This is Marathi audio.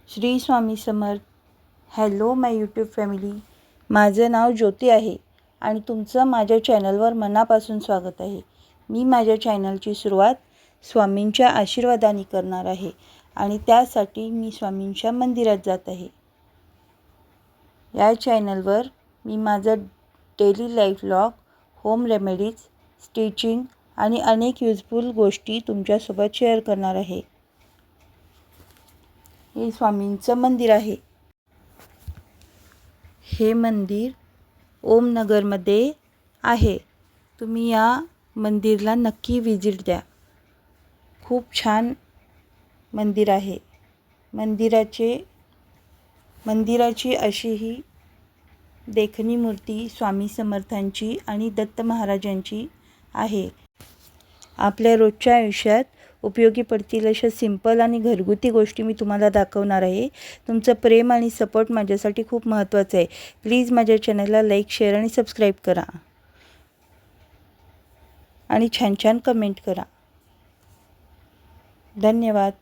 श्री स्वामी समर्थ. हॅलो माय यूट्यूब फॅमिली. माझं नाव ज्योती आहे आणि तुमचं माझ्या चॅनलवर मनापासून स्वागत आहे. मी माझ्या चॅनलची सुरुवात स्वामींच्या आशीर्वादाने करणार आहे आणि त्यासाठी मी स्वामींच्या मंदिरात जात आहे. या चॅनलवर मी माझं daily life vlog, home remedies, stitching आणि अनेक युजफुल गोष्टी तुमच्यासोबत शेअर करणार आहे. हे स्वामींचं मंदिर आहे. हे मंदिर ओमनगरमध्ये आहे. तुम्ही या मंदिरला नक्की व्हिजिट द्या. खूप छान मंदिर आहे. मंदिराची अशी ही देखणी मूर्ती स्वामी समर्थांची आणि दत्त महाराजांची आहे. आपल्या रोजच्या आयुष्यात उपयोगी पडतील अशा सिंपल आणि घरगुती गोष्टी मी तुम्हाला दाखवणार आहे. तुमचं प्रेम आणि सपोर्ट माझ्यासाठी खूप महत्त्वाचं आहे. प्लीज माझ्या चॅनलला लाईक, शेअर आणि सबस्क्राईब करा आणि छान छान कमेंट करा. धन्यवाद.